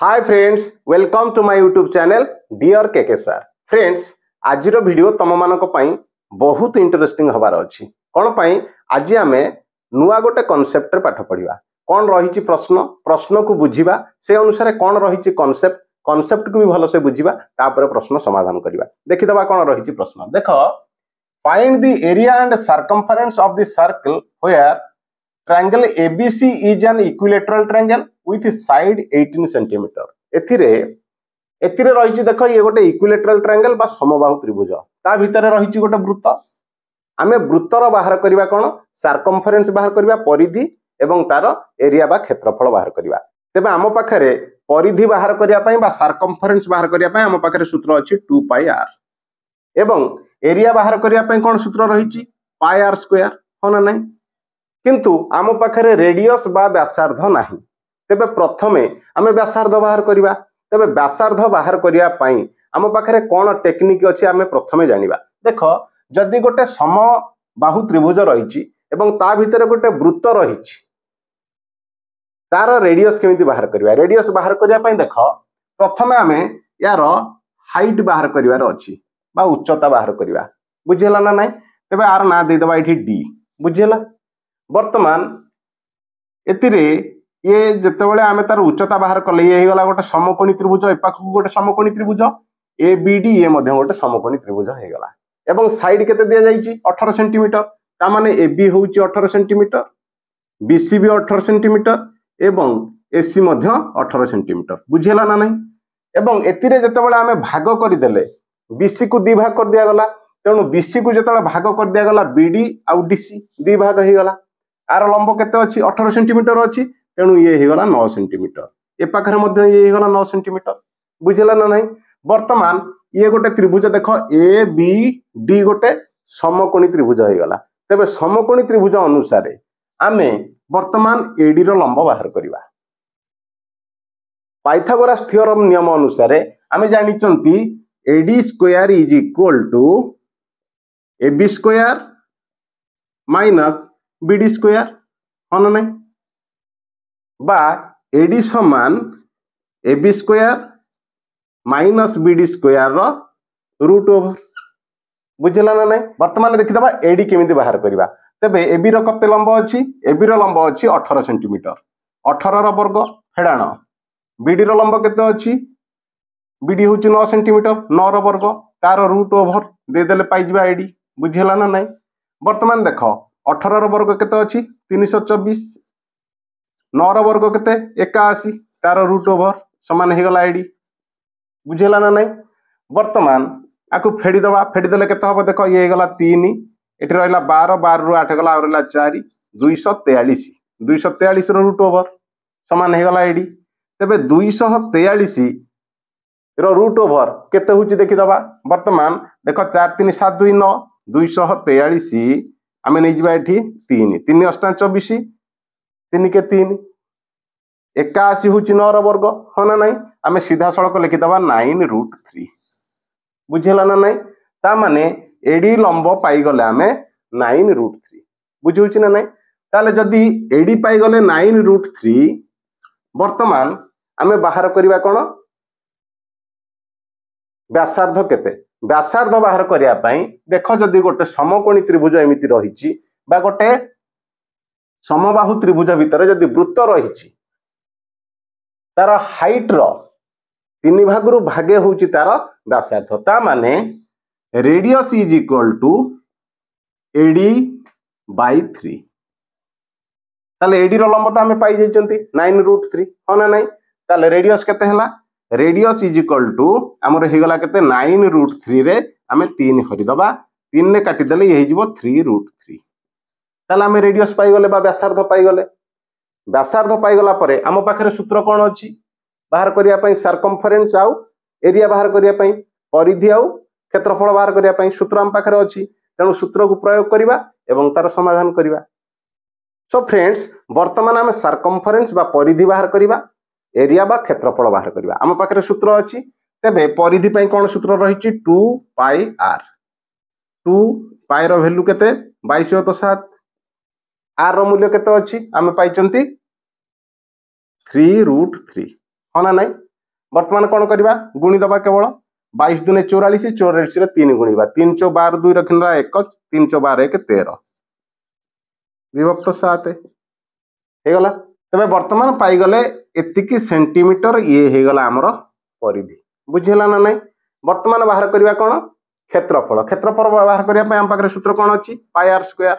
Hi friends, welcome to my YouTube channel dear KK sir. Friends, आज video तुम मानक पई बहुत इंटरेस्टिंग हबार अछि। कोन पई आज आमे नुआ गोटे कांसेप्ट रे पाठ पढिबा। कोन रहिछि प्रश्न को बुझिबा, से अनुसार कोन रहिछि कांसेप्ट को भी भलो से बुझिबा, तापर प्रश्न समाधान करिबा। देखि दबा कोन रहिछि प्रश्न। देखो, find the area and circumference of the circle where triangle ABC is an equilateral triangle with side 18 cm। एथिरे रहिछि देखो, ये गोटे इक्विलेटराल ट्रायंगल बा समबाहु त्रिभुज, ता भितरे रहिछि गोटे वृत्त। आमे वृत्तर बाहर करिबा कोन, सर्कमफरेंस बाहर करिबा, परिधि एवं तार एरिया बा क्षेत्रफल बाहर करिबा। तेबे आम पाखरे परिधि बाहर करिया पई बा सर्कमफरेंस बाहर करिया पई आम पाखरे सूत्र अछि 2πr एवं एरिया बाहर करिया पई कोन सूत्र रहिछि πr², हो ना नहीं। किंतु आम पाखरे रेडियस बा व्यासार्ध नाही। तेबे प्रथमे आमे व्यासार्ध बाहर करिबा। तेबे व्यासार्ध बाहर करिया पई आम पाखरे कोन टेक्निक अछि आमे प्रथमे जानिबा। देखो, जदि गोटे समबाहु त्रिभुज रहिछि एवं ता भितरे गोटे वृत्त रहिछि, तार रेडियस केमिति बाहर करिबा। रेडियस बाहर करिया पई देखो, प्रथमे आमे यार हाइट बाहर करिवार अछि बा उच्चता बाहर करिबा। बुझियला ना नाही। तेबे आर ना दे दबा इठी d। बुझियला। वर्तमान एतिरे ये जेतेबेले आमे तार उच्चता बाहर कले, ये हेगला गोटे समकोणी त्रिभुज, ए पाखु गोटे समकोणी त्रिभुज ABD, ये मध्ये गोटे समकोणी त्रिभुज हेगला। एवं साइड केते दिया जाईची 18 सेंटीमीटर। ता माने AB होउची 18 सेंटीमीटर, BC भी 18 सेंटीमीटर एवं AC मध्ये 18 सेंटीमीटर। बुझियला ना नहीं। एवं एतिरे जेतेबेले आमे भाग करि देले, BC को दि भाग कर दिया गला। तेणु BC को जेतेबेले भाग कर दिया गला, BD आउ DC दि भाग हे गला। आर लंब केते अछि 18 सेंटीमीटर अछि। तेणु ये हे गला 9 सेंटीमीटर। ए पाखरे मध्ये ये हे गला 9 सेंटीमीटर। बुझिला ना नहीं। वर्तमान ये गोटे त्रिभुज देखो, ABD गोटे समकोणी त्रिभुज हे गला। तबे समकोणी त्रिभुज अनुसार आमे वर्तमान AD रो लंब बाहर करिबा। पाइथागोरस थ्योरम नियम अनुसार आमे जानिचंती AD² is equal to AB² minus BD², हो ना नहीं। बा AD समान AB² माइनस BD² रो रूट ओवर। बुझिला ना नहीं। वर्तमान देखि दबा AD केमिति बाहर करिबा। तबे AB रो कते लंब अछि? AB रो लंब अछि 18 सेंटीमीटर। 18 रो वर्ग फेडाण। BD रो लंब केते अछि? BD होउची 9 सेंटीमीटर। 9 रो वर्ग तार रूट ओवर दे देले पाइ जिबा AD। बुझिला ना नहीं। वर्तमान देखो, 18 रो वर्ग केते अछि? 324। 9 रो वर्ग केते? 81, तार रूट ओवर समान हे गला AD। बुझिला ना नहीं। वर्तमान आकु फेडी दबा। फेडी देले केते हबो देखो, ये हे गला 3, एठी रहला 12, 12 रु 8 गला, और रहला 4, 243। 243 रो रूट ओवर समान हे गला AD। तबे 243 रो रूट ओवर केते होची देखि दबा। वर्तमान देखो, 4 3 7 2 9, 243 आमे नै जिबा एठी 3, 3 8 24, 3 के 3, 81 होची 9 रो वर्ग, हो ना नहीं। आमे सीधा सड़क लिखि दबा 9√3। बुझिला ना नहीं। ता माने AD लंब पाई गले आमे 9√3। बुझि होची ना नहीं। ताले जदी AD पाई गले 9√3, वर्तमान आमे बाहर करिबा कोन, व्यासार्ध केते। व्यासार्ध बाहर करिया पई देखो, जदी गोटे समकोणी त्रिभुज एमिति रहिछि बा गोटे समबाहु त्रिभुज भितरे जदी वृत्त रहिछि, तार हाइट रो 3 भागरु भागे होउछि तार व्यासार्ध। ता माने radius is equal to AD/3। ताले AD रो लंब त हमें पाई जाइचंती 9√3, हो ना नहीं। ताले रेडियस केते हला? रेडियस इज इक्वल टू हमर हे गला केते 9√3 रे आमे 3 हरि दबा। 3 ने काटि देले ये हे जिवो 3√3। ताले आमे रेडियस पाई गले बा व्यासार्ध पाई गले। व्यासार्ध पाई गला परे आम पाखरे सूत्र कोन अछि बाहर करिया पई? सर्कमफरेंस आउ एरिया बाहर करिया पई, परिधि आउ क्षेत्रफल बाहर करिया पई सूत्र आम पाखरे अछि। तेणु सूत्र को प्रयोग करिबा एवं तार समाधान करिबा। सो फ्रेंड्स, वर्तमान आमे सर्कमफरेंस बा परिधि बाहर करिबा, एरिया बा क्षेत्रफल बाहर करिबा। आम पाखरे सूत्र अछि। तेबे परिधि पई कोन सूत्र रहिछि? 2πr। 2π रो वैल्यू केते? 22/7। r रो मूल्य केते अछि? आमे पाइचंती 3√3, हो ना नहीं। बर्तमान कौन करवा गुणी दबा केवल 22 दूने 44 44 रे 3 गुणिबा 3 चौ 12 2 रखना 1 3 चौ 12 1 13 विभक्त 7 हे गला तबे वर्तमान पाई गले एतिकी सेंटीमीटर ये हे गला हमर परिधि बुझिला ना नहीं वर्तमान बाहर करवा कौन क्षेत्रफल क्षेत्रफल बाहर करने हम पाखे सूत्र कौन अच्छी पाई आर स्क्वायर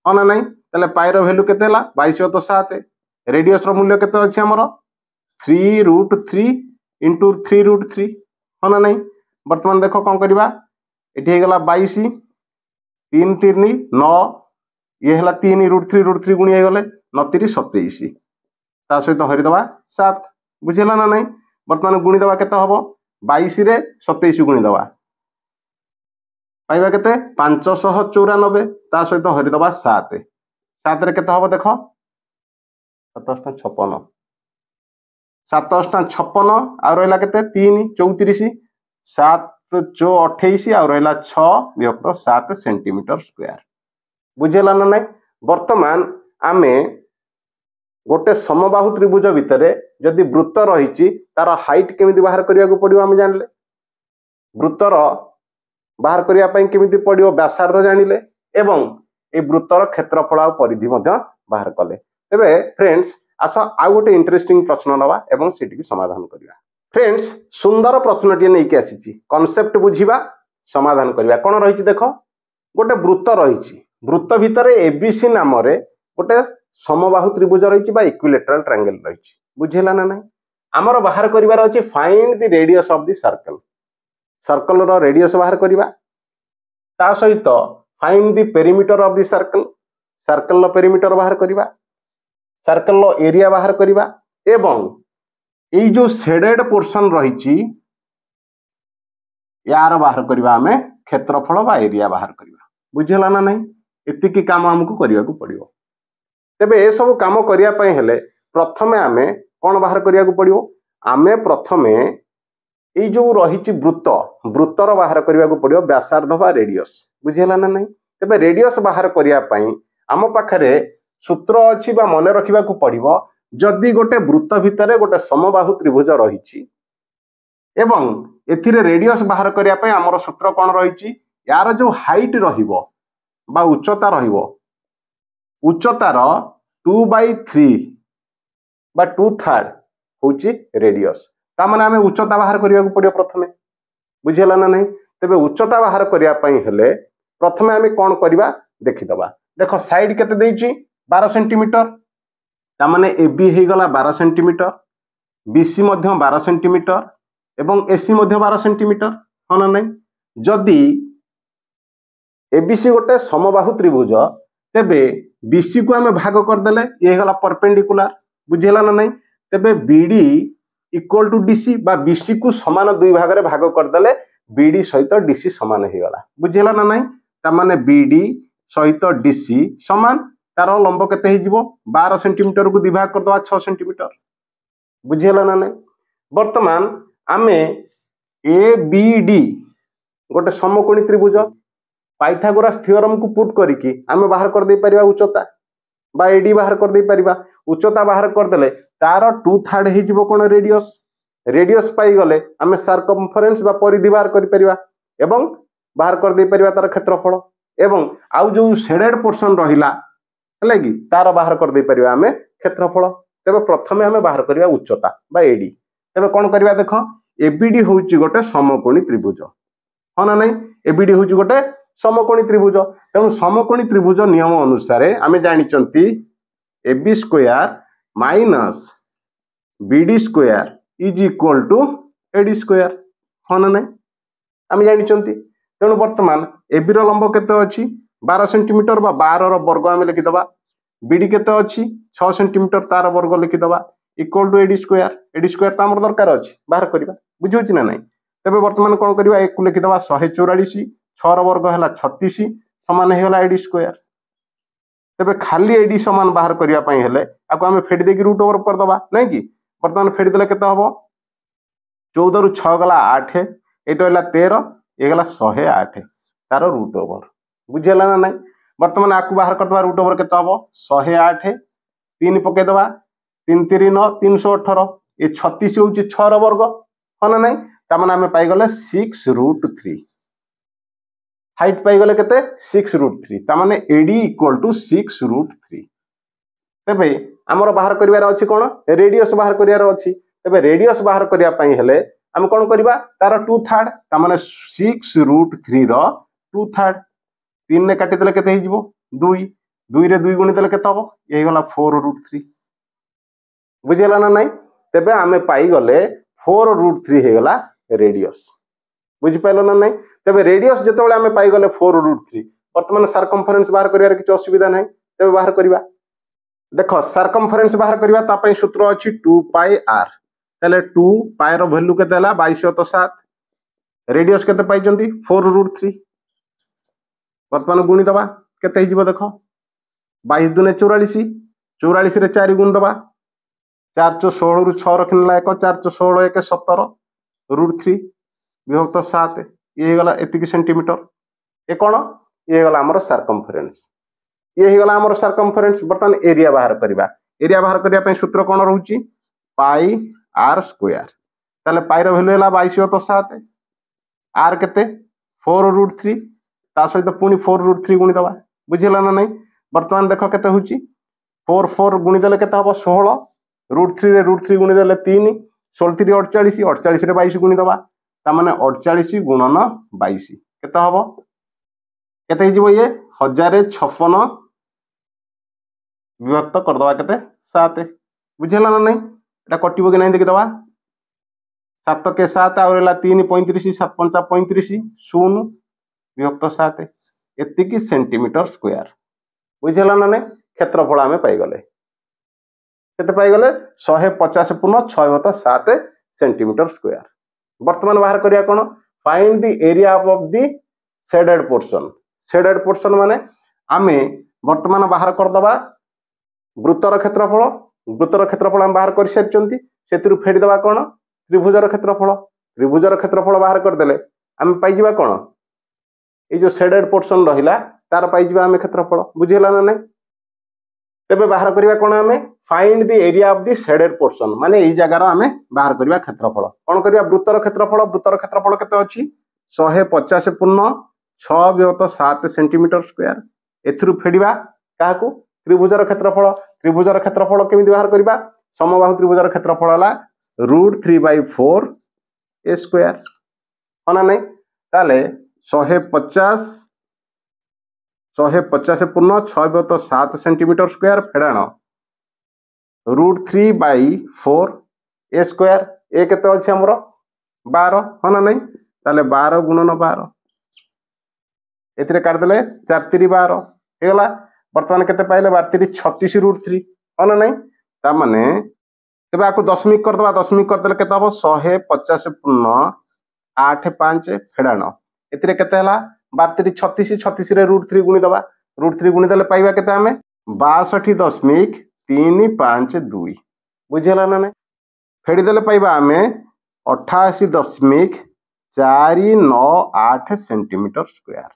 हाँ ना नहीं ताले पाई रो वैल्यू केते हला 22/7 रेडियस रो मूल्य केते अछि हमर 3√3 इंटू 3√3 हाँ ना नहीं वर्तमान देख कौन करवा ये गला 22 3 3 9 ये है 3√3 गुणी गले 9 3 27 ता सहित हरिदबा 7 बुझेला ना नहीं वर्तमान गुणी दबा केते हबो 22 रे 27 गुणी दबा पाइबा केते 594 ता सहित हरिदबा 7 7 रे केते हबो देखो 5756 5756 आ रहला केते 3 34 7 चो 28 आ रहला 6 विभक्त 7 सेंटीमीटर स्क्वायर बुझेला ना नहीं वर्तमान आमे गोटे समबाहु त्रिभुज भितरे जदि वृत्त रही तार हाइट केमिति बाहर करिया को पड़ियो हम जानले वृत्तर बाहर करिया पई केमिति पड़ियो व्यासार्ध जानिले एवं ए वृत्तर क्षेत्रफल आ परिधि मध्य बाहर कले तेबे फ्रेंड्स आस आ गोटे इंटरेस्टिंग प्रश्न नवा एवं सेटिकी समाधान करिया फ्रेंड्स सुंदर प्रश्नटी नै के आसीची कांसेप्ट बुझिबा समाधान करिया कोन रहिची देखो गोटे वृत्त रहिची वृत्त भितरे एबीसी नाम रे गोटे समबाहु त्रिभुज रही बा इक्विलेटरल ट्रायंगल रही बुझेला ना नहीं आमर बाहर करिवार अछि find the radius of the circle circle रो रेडियस बाहर करिवा ता सहित find the perimeter of the circle circle रो पेरीमीटर बाहर करिवा सर्कल रो एरिया बाहर करिवा एवं एई जो शेडेड पोर्शन रही यार बाहर करिवा हमें क्षेत्रफल बा एरिया बाहर करिवा बुझेला ना नहीं एतिकी काम हमको करिया को पड़ियो तेबे ए सब काम करिया पई हेले प्रथमे आमे कोन बाहर करिया को पड़ियो आमे प्रथमे ए जो रहिची वृत्त वृत्तर बाहर करिया को पड़ियो व्यासार्ध बा रेडियस बुझेला ना नहीं तेबे रेडियस बाहर करिया पई आम पाखरे सूत्र अछि बा मने रखिबा को पड़िबो जदि गोटे वृत्त भितरे गोटे समबाहु त्रिभुज रहिची एवं एथिरे रेडियस बाहर करिया पई हमर सूत्र कोन रहिची यार जो हाइट रहिबो बा उच्चता रहिबो उच्चतार 2/3 बा 2/3 होची रेडियस ता माने हमें उच्चता बाहर करिया को पड़ियो प्रथमे बुझेला ना नहीं तेबे उच्चता बाहर करिया पई हेले प्रथमे हमें कोन करबा देखि दबा देखो साइड केते देइची 12 सेंटीमीटर ता माने एबी हे गला 12 सेंटीमीटर बीसी मध्ये 12 सेंटीमीटर एवं एसी मध्ये 12 सेंटीमीटर हो ना नहीं जदि एबीसी गोटे समबाहु त्रिभुज तेबे बीसी को हमें भाग कर देले ये गला परपेंडिकुलर बुझेला ना नहीं तेबे बीडी इक्वल टू डीसी बा बीसी को समान दुई भाग रे भाग कर देले बीडी सहित डीसी समान हे गला बुझेला ना नहीं ता माने बीडी सहित डीसी समान तार लंब केते हे जिवो 12 सेंटीमीटर को विभाग कर दवा 6 सेंटीमीटर बुझेला ना नहीं वर्तमान आमे एबीडी गोटे समकोणी त्रिभुज पाइथागोरस थ्योरम को पुट करिकी आमे बाहर कर दे परिबा उच्चता बा एडी बाहर कर दे परिबा उच्चता बाहर कर देले तार 2/3 हे जिवो कोन रेडियस रेडियस पाई गले आमे सर्कमफरेंस बा परिधि बाहर करि परिबा एवं बाहर कर दे परिबा तार क्षेत्रफल एवं आउ जो शेडेड पोर्शन रहिला हले कि तार बाहर कर दे परिबा आमे क्षेत्रफल तेबे प्रथमे आमे बाहर करिबा उच्चता बा एडी तेबे कोन करिबा देखो एबीडी होउची गोटे समकोणी त्रिभुज हो ना नहीं एबीडी होउची गोटे समकोणी त्रिभुज तेणु समकोणी त्रिभुज नियम अनुसार आमे जानिचंती AB square minus BD square is equal to AD square हो ना नहीं आमे जानिचंती तेणु वर्तमान एबी रो लंब केते अछि 12 सेंटीमीटर बा 12 रो वर्ग आमे लिखि दबा बीडी केते अछि 6 सेंटीमीटर तार वर्ग लिखि दबा इक्वल टू एडी स्क्वायर त हमर दरकार अछि बाहर करिबा बुझौछि ना नहीं तबे वर्तमान कोन करिबा एक को लिखि दबा 144 6 रो वर्ग हला 36 समान हे हला एडी स्क्वायर तबे खाली एडी समान बाहर करिया पई हेले आको हमें फेड देकी रूट ओवर कर दबा नहीं कि वर्तमान फेड देले केते हबो 14 रु 6 गला 8 एतो हला 13 ए गला 108 तार रूट ओवर बुझेला ना नहीं वर्तमान आकु बाहर कर दबा रूट ओवर केते हबो 108 3 पके दबा 3 3 9 318 ये 36 हूँ 6 वर्ग हाँ ना नहीं ताମାନେ आम पाईगले 6√3 हाइट पाईगले केते 6√3 ताମାନେ AD = 6√3 तेबे आमर बाहर करिवार अछि कोन रेडियस बाहर करिवार अछि तेबे रेडियस बाहर करिया पई हेले हम कोन करबा तार 2/3 ताମାନେ 6√3 रो 2/3 3 ने काटि देले केते हिजबो 2 2 रे 2 गुणी देले केते हबो एही गला 4√3 बुझिला ना नाही तेबे आमे पाई गले 4√3 हे गला रेडियस बुझि पाइलो ना नाही तेबे रेडियस जेतेबेले आमे पाई गले 4√3 वर्तमान सर्कमफरेंस बाहर करिवार किछ असुविधा नाही तेबे बाहर करिवा देखो सर्कमफरेंस बाहर करिवा ता पई सूत्र अछि 2πr तले 2π रो वैल्यू केते हला 22/7 रेडियस केते पाई जंती 4√3 वर्तमान गुणी दबा केते हिजबो देखो 22 दुने 44 44 रे 4 गुण दबा 4 * 16 रु 6 रखनला 1 4 * 16 1 17 √3 विभक्त 7 ये गला एतिकी सेंटीमीटर ए कोन ये गला हमर सर्कमफरेंस ये ही गला हमर सर्कमफरेंस बर्तन एरिया बाहर करिया पई सूत्र कोन रहउची पाई r स्क्वायर ताले पाई रो वैल्यू हला 22/7 r केते 4√3 ता सहित पुनी 4√3 गुणी दबा बुझिला ना नहीं वर्तमान देखो केते होची 4 4 गुणी देले केते हबो 16 √3 रे √3 गुणी देले 3 16 3 48 48 रे 22 गुणी दबा ता माने 48 गुणन 22 केते हबो केते हिजबो ये 1056 विभक्त कर दबा केते 7 बुझिला ना नहीं एटा कटिबो कि नहीं देखि दबा 7 के 7 आउरला 3 35 7 5 35 0 विभक्त 7 एतिकी सेंटीमीटर स्क्वायर बुझिला ना नहीं क्षेत्रफल आमे पाई गले केते पाई गले 150 पूर्ण 6/7 सेंटीमीटर स्क्वायर वर्तमान बाहर करिया कोन find the area of the shaded portion माने आमे वर्तमान बाहर कर दबा वृत्तर क्षेत्रफल हम बाहर कर सारचंती सेतिरु फेडी दबा कोन त्रिभुजर क्षेत्रफल बाहर कर देले हम पाई जिबा कोन ए जो शेडेड पोर्शन रहिला तार पाई जिबा हम क्षेत्रफल बुझिला ना नहीं तेबे बाहर करिया कोन हमें find the area of the shaded portion माने एई जगार हमें बाहर करिया क्षेत्रफल कोन करिया वृत्तर क्षेत्रफल केते अछि 150 पूर्ण 6/7 सेंटीमीटर स्क्वायर एथरु फेडिबा काहाकू त्रिभुजर क्षेत्रफल केमिति बाहर करिबा समबाहु त्रिभुजर क्षेत्रफल हला √3/4 a स्क्वायर होना नहीं ताले 150 पूर्ण 6/7 सेंटीमीटर स्क्वायर फेडाण √3/4 a स्क्वायर ए केते अछि हमरो 12 होना नहीं ताले 12 गुणन 12 एतिरे काट देले 4 3 12 हेगला वर्तमान केते पाइले 12 3 36 √3 होना नहीं ता माने तबे आको दशमिक कर देले केते हबो 150 पूर्ण 8 5 फेडाण एतिरे केते हला 12 3 36 36 रे √3 गुणी दबा √3 गुणी देले पाइबा केते हमें 62.352 बुझिला ना नहीं फेडी देले पाइबा हमें 88.498 सेंटीमीटर स्क्वायर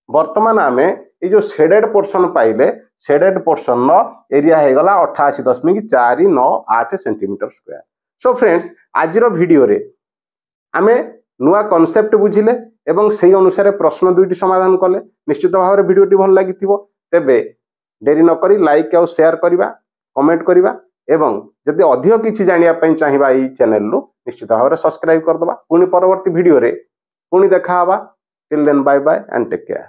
वर्तमान आमे ए जो शेडेड पोर्शन पाइले शेडेड पोर्शन नो एरिया हे गला 88.498 सेंटीमीटर स्क्वायर सो फ्रेंड्स आजिरो वीडियो रे आमे नुआ कांसेप्ट बुझिले एवं सेही अनुसार प्रश्न दुईटी समाधान कले निश्चित भाव में वीडियोटी भल लागिथिबो तेबे डेरी न करी लाइक और शेयर करिबा कमेंट करिबा एवं जदि अधिक किछि जानिया पई चाहिबा ई चैनल लो निश्चित भाव में सब्सक्राइब कर दबा पुनी परवर्ती वीडियो रे पुनी देखा हबा till then bye bye and take care.